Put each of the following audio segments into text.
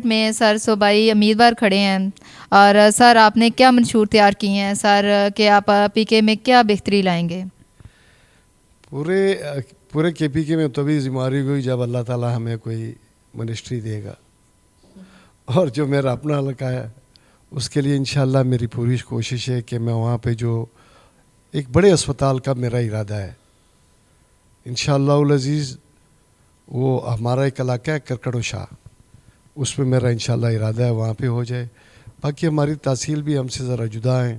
میں سر صوبائی امیدوار کھڑے ہیں اور سر آپ نے کیا منشور تیار کی ہیں سر کہ آپ پی کے میں کیا بہتری لائیں گے؟ پورے کے پی کے میں تبھی ذمہواری ہوئی جب اللہ تعالیٰ ہمیں کوئی منسٹری دے گا، اور جو میرا اپنا حلقہ ہے اس کے لیے انشاءاللہ میری پوری کوشش ہے کہ میں وہاں پہ جو ایک بڑے اسپتال کا میرا ارادہ ہے انشاءاللہ العزیز، وہ ہمارا ایک علاقہ ہے کرکڑ شاہ، اس میں میرا انشاءاللہ ارادہ ہے وہاں پہ ہو جائے۔ باقی ہماری تحصیل بھی ہم سے ذرا جدا ہیں،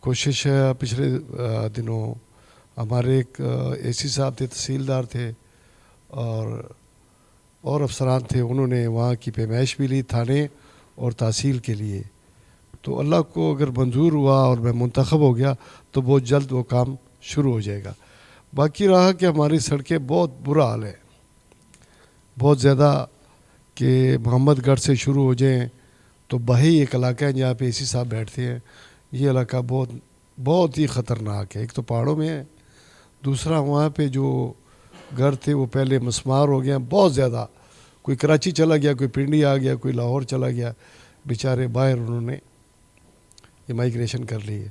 کوشش ہے۔ پچھلے دنوں ہمارے ایک اے سی صاحب تھے، تحصیلدار تھے اور افسران تھے، انہوں نے وہاں کی پیمائش بھی لی تھانے اور تحصیل کے لیے، تو اللہ کو اگر منظور ہوا اور میں منتخب ہو گیا تو بہت جلد وہ کام شروع ہو جائے گا۔ باقی رہا کہ ہماری سڑکیں بہت برا حال ہے، بہت زیادہ، کہ محمد گڑھ سے شروع ہو جائیں تو بہی ایک علاقہ ہے جہاں پہ اے سی صاحب بیٹھتے ہیں، یہ علاقہ بہت ہی خطرناک ہے۔ ایک تو پہاڑوں میں ہے، دوسرا وہاں پہ جو گھر تھے وہ پہلے مسمار ہو گیا بہت زیادہ، کوئی کراچی چلا گیا، کوئی پنڈی آ گیا، کوئی لاہور چلا گیا، بیچارے باہر انہوں نے یہ مائگریشن کر لی ہے۔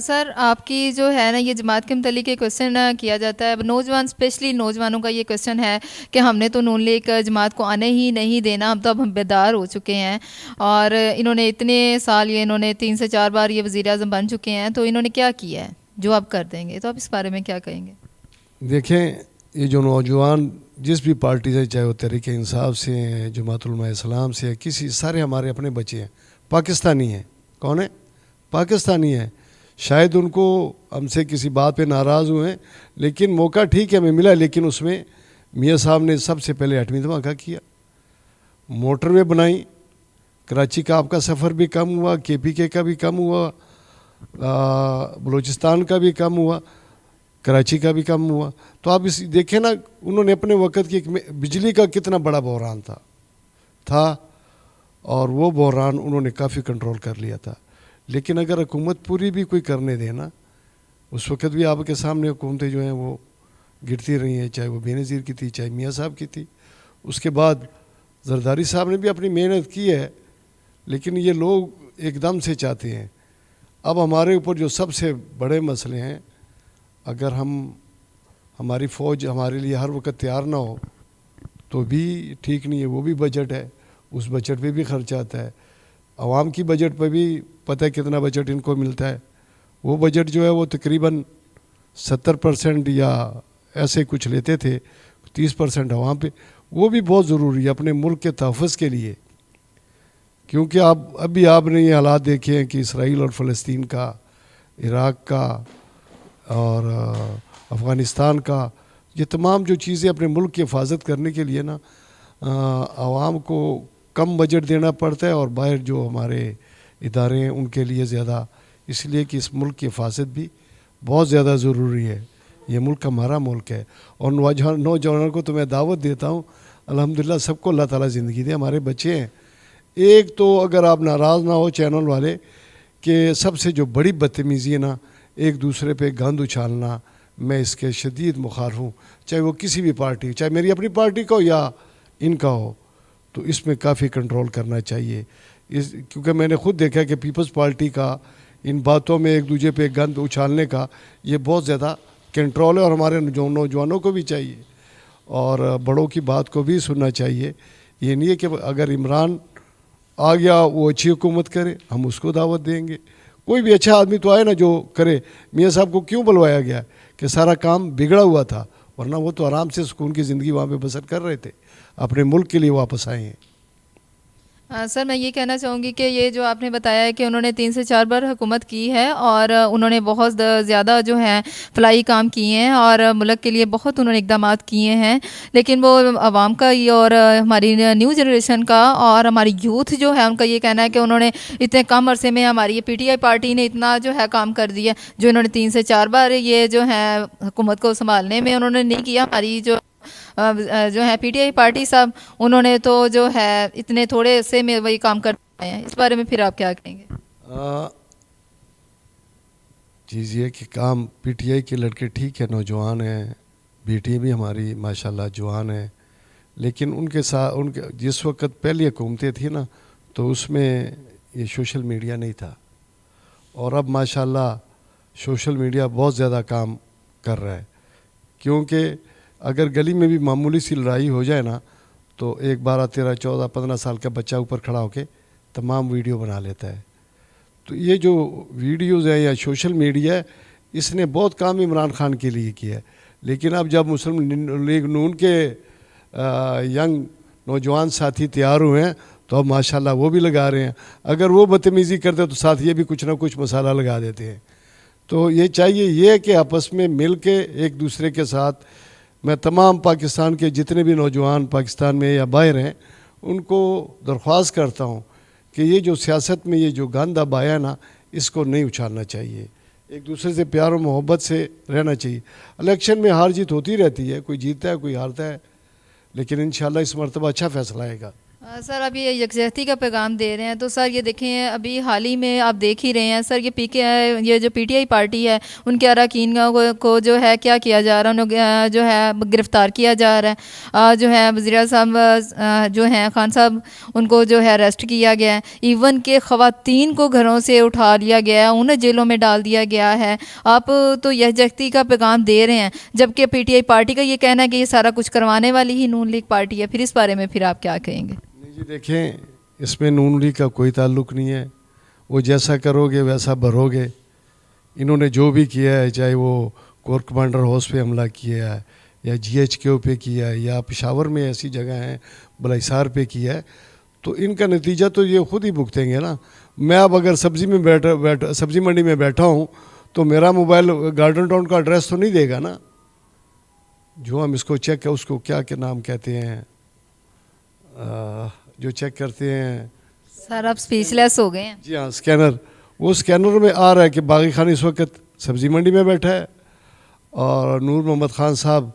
سر آپ کی جو ہے نا یہ جماعت کے متعلق یہ کویشچن کیا جاتا ہے، نوجوان اسپیشلی نوجوانوں کا یہ کویشچن ہے کہ ہم نے تو نون لیگ جماعت کو آنے ہی نہیں دینا، اب ہم بیدار ہو چکے ہیں، اور انہوں نے اتنے سال انہوں نے 3 سے 4 بار یہ وزیر اعظم بن چکے ہیں، تو انہوں نے کیا کیا ہے جو آپ کر دیں گے؟ تو آپ اس بارے میں کیا کہیں گے؟ دیکھیں، یہ جو نوجوان جس بھی پارٹی سے، چاہے وہ تحریک انصاف سے ہیں، جماعت علماء اسلام سے ہے، کسی، سارے ہمارے اپنے بچے ہیں، پاکستانی ہیں۔ کون ہے؟ پاکستانی ہیں۔ شاید ان کو ہم سے کسی بات پہ ناراض ہوئے ہیں، لیکن موقع ٹھیک ہے ہمیں ملا، لیکن اس میں میاں صاحب نے سب سے پہلے ایٹمی دھماکہ کیا، موٹر وے بنائی، کراچی کا آپ کا سفر بھی کم ہوا، کے پی کے کا بھی کم ہوا، بلوچستان کا بھی کم ہوا، کراچی کا بھی کم ہوا۔ تو آپ اس دیکھیں نا، انہوں نے اپنے وقت کی بجلی کا کتنا بڑا بحران تھا، اور وہ بحران انہوں نے کافی کنٹرول کر لیا تھا۔ لیکن اگر حکومت پوری بھی کوئی کرنے دے نا، اس وقت بھی آپ کے سامنے حکومتیں جو ہیں وہ گرتی رہی ہیں، چاہے وہ بے نظیر کی تھی، چاہے میاں صاحب کی تھی۔ اس کے بعد زرداری صاحب نے بھی اپنی محنت کی ہے، لیکن یہ لوگ ایک دم سے چاہتے ہیں۔ اب ہمارے اوپر جو سب سے بڑے مسئلے ہیں، اگر ہماری فوج ہمارے لیے ہر وقت تیار نہ ہو تو بھی ٹھیک نہیں ہے۔ وہ بھی بجٹ ہے، اس بجٹ پہ بھی خرچ آتا ہے، عوام کی بجٹ پہ بھی پتہ ہے کتنا بجٹ ان کو ملتا ہے۔ وہ بجٹ جو ہے وہ تقریباً 70% یا ایسے کچھ لیتے تھے، 30% عوام پہ، وہ بھی بہت ضروری ہے اپنے ملک کے تحفظ کے لیے، کیونکہ ابھی آپ نے یہ حالات دیکھے ہیں کہ اسرائیل اور فلسطین کا، عراق کا اور افغانستان کا، یہ تمام جو چیزیں اپنے ملک کی حفاظت کرنے کے لیے نا عوام کو کم بجٹ دینا پڑتا ہے، اور باہر جو ہمارے ادارے ہیں ان کے لیے زیادہ، اس لیے کہ اس ملک کی حفاظت بھی بہت زیادہ ضروری ہے۔ یہ ملک ہمارا ملک ہے، اور نوجوانوں کو تو میں دعوت دیتا ہوں، الحمدللہ سب کو اللہ تعالیٰ زندگی دے، ہمارے بچے ہیں۔ ایک تو اگر آپ ناراض نہ ہو چینل والے، کہ سب سے جو بڑی بدتمیزی ہے نا، ایک دوسرے پہ گند اچھالنا، میں اس کے شدید مخالف ہوں، چاہے وہ کسی بھی پارٹی، چاہے میری اپنی پارٹی کا ہو یا ان کا ہو، تو اس میں کافی کنٹرول کرنا چاہیے۔ کیونکہ میں نے خود دیکھا کہ پیپلز پارٹی کا ان باتوں میں ایک دوسرے پہ گند اچھالنے کا یہ بہت زیادہ کنٹرول ہے، اور ہمارے نوجوانوں کو بھی چاہیے، اور بڑوں کی بات کو بھی سننا چاہیے۔ یہ نہیں ہے کہ اگر عمران آ گیا وہ اچھی حکومت کرے ہم اس کو دعوت دیں گے، کوئی بھی اچھا آدمی تو آئے نا جو کرے۔ میاں صاحب کو کیوں بلوایا گیا کہ سارا کام بگڑا ہوا تھا، ورنہ وہ تو آرام سے سکون کی زندگی وہاں پہ بسر کر رہے تھے، اپنے ملک کے لیے واپس آئے ہیں۔ سر میں یہ کہنا چاہوں گی کہ یہ جو آپ نے بتایا ہے کہ انہوں نے 3 سے 4 بار حکومت کی ہے، اور انہوں نے بہت زیادہ جو ہیں فلاحی کام کیے ہیں، اور ملک کے لیے بہت انہوں نے اقدامات کیے ہیں، لیکن وہ عوام کا اور ہماری نیو جنریشن کا اور ہماری یوتھ جو ہے ان کا یہ کہنا ہے کہ انہوں نے اتنے کم عرصے میں ہماری یہ پی ٹی آئی پارٹی نے اتنا جو ہے کام کر دیا، جو انہوں نے 3 سے 4 بار یہ جو ہے حکومت کو سنبھالنے میں انہوں نے نہیں کیا۔ ہماری جو ہے پی ٹی آئی پارٹی صاحب، انہوں نے تو جو ہے اتنے تھوڑے سے میں وہی کام کرتے ہیں، اس بارے میں پھر آپ کیا کہیں گے؟ چیز یہ کہ کام پی ٹی آئی کے لڑکے ٹھیک ہے، نوجوان ہیں، بیٹی بھی ہماری ماشاءاللہ جوان ہیں، لیکن ان کے ساتھ ان کے جس وقت پہلی حکومتیں تھیں نا تو اس میں یہ سوشل میڈیا نہیں تھا، اور اب ماشاءاللہ سوشل میڈیا بہت زیادہ کام کر رہا ہے، کیونکہ اگر گلی میں بھی معمولی سی لڑائی ہو جائے نا تو ایک 12 13 14 15 سال کا بچہ اوپر کھڑا ہو کے تمام ویڈیو بنا لیتا ہے۔ تو یہ جو ویڈیوز ہیں یا سوشل میڈیا ہے، اس نے بہت کام عمران خان کے لیے کیا ہے، لیکن اب جب مسلم لیگ نون کے ینگ نوجوان ساتھی تیار ہوئے ہیں تو اب ماشاءاللہ وہ بھی لگا رہے ہیں، اگر وہ بدتمیزی کرتے تو ساتھ یہ بھی کچھ نہ کچھ مسالہ لگا دیتے ہیں۔ تو یہ چاہیے یہ کہ آپس میں مل کے ایک دوسرے کے ساتھ، میں تمام پاکستان کے جتنے بھی نوجوان پاکستان میں یا باہر ہیں ان کو درخواست کرتا ہوں کہ یہ جو سیاست میں یہ جو گند اب آیا نا اس کو نہیں اچھالنا چاہیے، ایک دوسرے سے پیار و محبت سے رہنا چاہیے۔ الیکشن میں ہار جیت ہوتی رہتی ہے، کوئی جیتتا ہے کوئی ہارتا ہے، لیکن انشاءاللہ اس مرتبہ اچھا فیصلہ آئے گا۔ سر ابھی یہ یکجہتی کا پیغام دے رہے ہیں، تو سر یہ دیکھیں ابھی حال ہی میں آپ دیکھ ہی رہے ہیں سر، یہ جو پی ٹی آئی پارٹی ہے ان کے اراکین کو جو ہے کیا کیا جا رہا ہے، انہیں جو ہے گرفتار کیا جا رہا ہے، جو ہے وزیر صاحب جو ہیں خان صاحب ان کو جو ہے اریسٹ کیا گیا ہے، ایون کہ خواتین کو گھروں سے اٹھا لیا گیا ہے، انہیں جیلوں میں ڈال دیا گیا ہے۔ آپ تو یکجہتی کا پیغام دے رہے ہیں، جبکہ پی ٹی آئی پارٹی کا یہ کہنا ہے کہ یہ سارا کچھ کروانے والی ہی نون لیگ پارٹی ہے، پھر اس بارے میں پھر آپ کیا کہیں گے؟ جی دیکھیں، اس میں نون لیگ کا کوئی تعلق نہیں ہے، وہ جیسا کرو گے ویسا بھرو گے۔ انہوں نے جو بھی کیا ہے، چاہے وہ کور کمانڈر ہاؤس پہ حملہ کیا ہے یا جی ایچ کیو پہ کیا ہے یا پشاور میں ایسی جگہ ہیں بلائی سار پہ کیا ہے، تو ان کا نتیجہ تو یہ خود ہی بھگتیں گے نا۔ میں اب اگر سبزی منڈی میں بیٹھا ہوں تو میرا موبائل گارڈن ٹاؤن کا ایڈریس تو نہیں دے گا نا، جو ہم اس کو چیک اس کو کیا نام کہتے ہیں جو چیک کرتے ہیں۔ سر آپ اسپیچ لیس ہو گئے ہیں۔ جی ہاں، اسکینر، وہ اسکینر میں آ رہا ہے کہ باغی خان اس وقت سبزی منڈی میں بیٹھا ہے اور نور محمد خان صاحب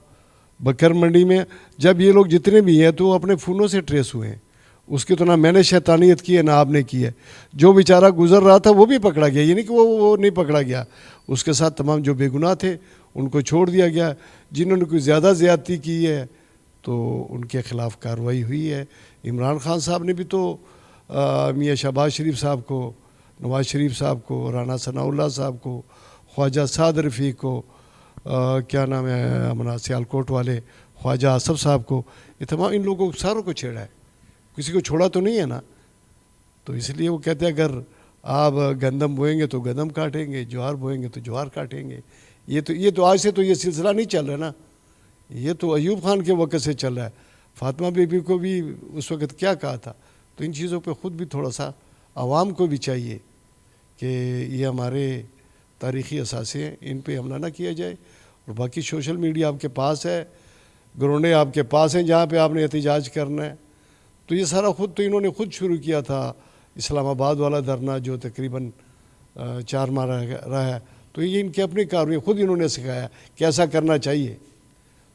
بکر منڈی میں۔ جب یہ لوگ جتنے بھی ہیں تو وہ اپنے فونوں سے ٹریس ہوئے ہیں، اس کی تو نہ میں نے شیطانیت کی ہے نہ آپ نے کی ہے۔ جو بیچارہ گزر رہا تھا وہ بھی پکڑا گیا، یہ نہیں کہ وہ نہیں پکڑا گیا، اس کے ساتھ تمام جو بے گناہ تھے ان کو چھوڑ دیا گیا۔ جنہوں نے کوئی زیادہ زیادتی کی ہے تو ان کے خلاف کارروائی ہوئی ہے۔ عمران خان صاحب نے بھی تو میاں شہباز شریف صاحب کو، نواز شریف صاحب کو، رانا ثناء اللہ صاحب کو، خواجہ سعد رفیق کو، کیا نام ہے ہمارا سیالکوٹ والے خواجہ آصف صاحب کو، یہ تمام ان لوگوں کو ساروں کو چھیڑا ہے، کسی کو چھوڑا تو نہیں ہے نا۔ تو اس لیے وہ کہتے ہیں اگر آپ گندم بوئیں گے تو گندم کاٹیں گے، جوار بوئیں گے تو جوار کاٹیں گے۔ یہ تو آج سے تو یہ سلسلہ نہیں چل رہا نا، یہ تو ایوب خان کے وقت سے چل رہا ہے۔ فاطمہ بی بی کو بھی اس وقت کیا کہا تھا؟ تو ان چیزوں پہ خود بھی تھوڑا سا عوام کو بھی چاہیے کہ یہ ہمارے تاریخی اثاثے ہیں، ان پہ حملہ نہ کیا جائے۔ اور باقی سوشل میڈیا آپ کے پاس ہے، گرونے آپ کے پاس ہیں جہاں پہ آپ نے احتجاج کرنا ہے۔ تو یہ سارا خود تو انہوں نے خود شروع کیا تھا، اسلام آباد والا دھرنا جو تقریباً 4 ماہ رہا ہے، تو یہ ان کی اپنی کارروائی خود انہوں نے سکھایا کہ ایسا کرنا چاہیے۔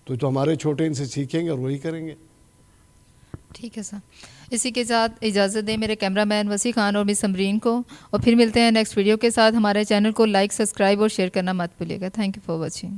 تو ہمارے چھوٹے ان سے سیکھیں گے اور وہی کریں گے۔ ٹھیک ہے سر، اسی کے ساتھ اجازت دیں میرے کیمرہ مین وسیع خان اور مس سمرین کو، اور پھر ملتے ہیں نیکسٹ ویڈیو کے ساتھ۔ ہمارے چینل کو لائک، سبسکرائب اور شیئر کرنا مت بھولیے گا۔ Thank you for watching.